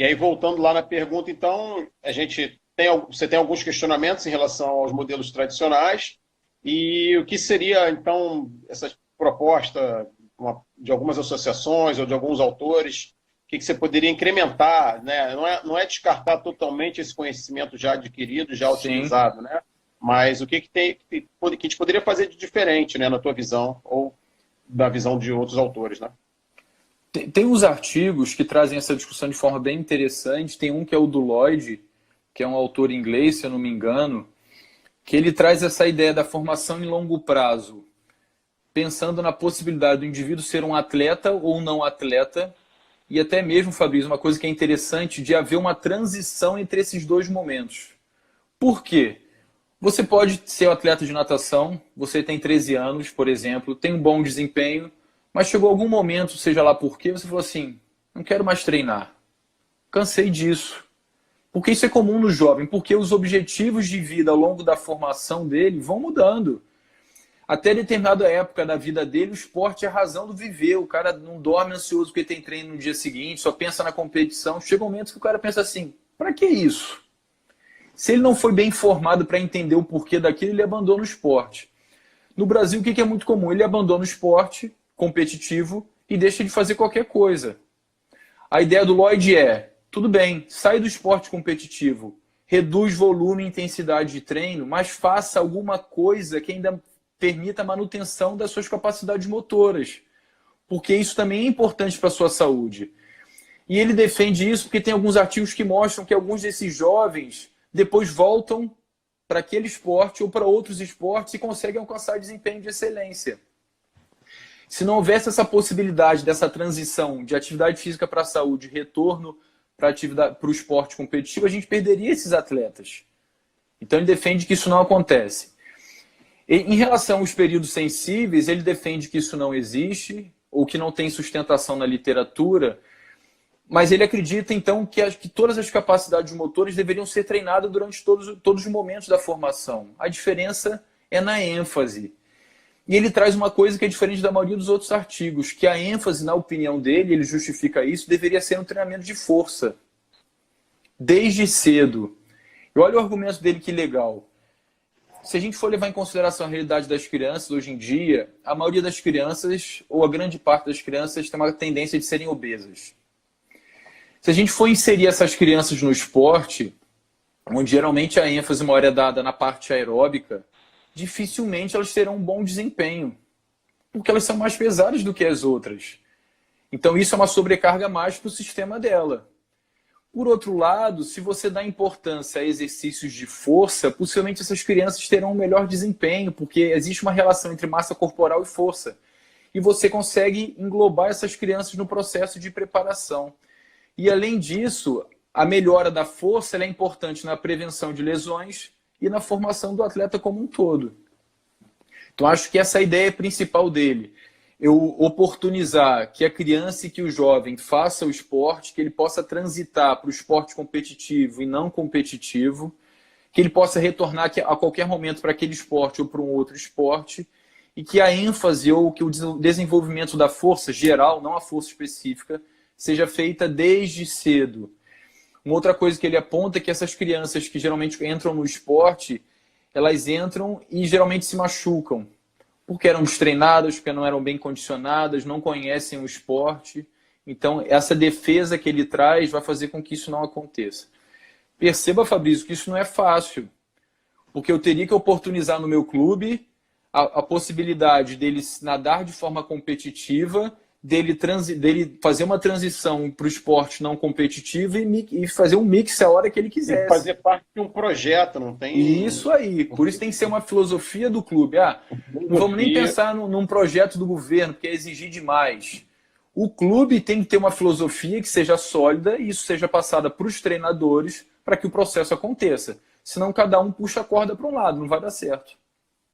E aí, voltando lá na pergunta, então, você tem alguns questionamentos em relação aos modelos tradicionais e o que seria, então, essa proposta de algumas associações ou de alguns autores, o que você poderia incrementar, né? Não é descartar totalmente esse conhecimento já adquirido, já Sim. utilizado, né? Mas o que a gente poderia fazer de diferente, né, na tua visão, ou da visão de outros autores, né? Tem uns artigos que trazem essa discussão de forma bem interessante. Tem um que é o do Lloyd, que é um autor inglês, se eu não me engano, que ele traz essa ideia da formação em longo prazo, pensando na possibilidade do indivíduo ser um atleta ou não atleta, e até mesmo, Fabrício, uma coisa que é interessante, de haver uma transição entre esses dois momentos. Por quê? Você pode ser um atleta de natação, você tem 13 anos, por exemplo, tem um bom desempenho, mas chegou algum momento, seja lá por quê, você falou assim, não quero mais treinar, cansei disso. Porque isso é comum no jovem, porque os objetivos de vida ao longo da formação dele vão mudando. Até determinada época da vida dele, o esporte é a razão do viver. O cara não dorme ansioso porque tem treino no dia seguinte, só pensa na competição. Chega um momento que o cara pensa assim, para que isso? Se ele não foi bem informado para entender o porquê daquilo, ele abandona o esporte. No Brasil, o que é muito comum? Ele abandona o esporte competitivo e deixa de fazer qualquer coisa. A ideia do Lloyd é, tudo bem, sai do esporte competitivo, reduz volume e intensidade de treino, mas faça alguma coisa que ainda permita a manutenção das suas capacidades motoras, porque isso também é importante para a sua saúde. E ele defende isso porque tem alguns artigos que mostram que alguns desses jovens depois voltam para aquele esporte ou para outros esportes e conseguem alcançar desempenho de excelência. Se não houvesse essa possibilidade dessa transição de atividade física para a saúde, retorno para o esporte competitivo, a gente perderia esses atletas. Então ele defende que isso não acontece. Em relação aos períodos sensíveis, ele defende que isso não existe, ou que não tem sustentação na literatura, mas ele acredita, então, que todas as capacidades motores deveriam ser treinadas durante todos os momentos da formação. A diferença é na ênfase. E ele traz uma coisa que é diferente da maioria dos outros artigos, que a ênfase, na opinião dele, ele justifica isso, deveria ser um treinamento de força. Desde cedo. E olha o argumento dele, que legal. Se a gente for levar em consideração a realidade das crianças, hoje em dia, a maioria das crianças, ou a grande parte das crianças, tem uma tendência de serem obesas. Se a gente for inserir essas crianças no esporte, onde geralmente a ênfase maior é dada na parte aeróbica, dificilmente elas terão um bom desempenho, porque elas são mais pesadas do que as outras. Então isso é uma sobrecarga mais para o sistema dela. Por outro lado, se você dá importância a exercícios de força, possivelmente essas crianças terão um melhor desempenho, porque existe uma relação entre massa corporal e força. E você consegue englobar essas crianças no processo de preparação. E, além disso, a melhora da força é importante na prevenção de lesões e na formação do atleta como um todo. Então, acho que essa é a ideia principal dele. Eu oportunizar que a criança e que o jovem faça o esporte, que ele possa transitar para o esporte competitivo e não competitivo, que ele possa retornar a qualquer momento para aquele esporte ou para um outro esporte, e que a ênfase ou que o desenvolvimento da força geral, não a força específica, seja feita desde cedo. Uma outra coisa que ele aponta é que essas crianças que geralmente entram no esporte, elas entram e geralmente se machucam, porque eram destreinadas, porque não eram bem condicionadas, não conhecem o esporte. Então, essa defesa que ele traz vai fazer com que isso não aconteça. Perceba, Fabrício, que isso não é fácil, porque eu teria que oportunizar no meu clube a possibilidade dele nadar de forma competitiva, dele fazer uma transição para o esporte não competitivo e fazer um mix a hora que ele Tem que quisesse. fazer parte de um projeto, não tem... Isso aí. Por isso tem que ser uma filosofia do clube. Não vamos nem pensar num projeto do governo, porque é exigir demais. O clube tem que ter uma filosofia que seja sólida e isso seja passada para os treinadores para que o processo aconteça. Senão cada um puxa a corda para um lado, não vai dar certo.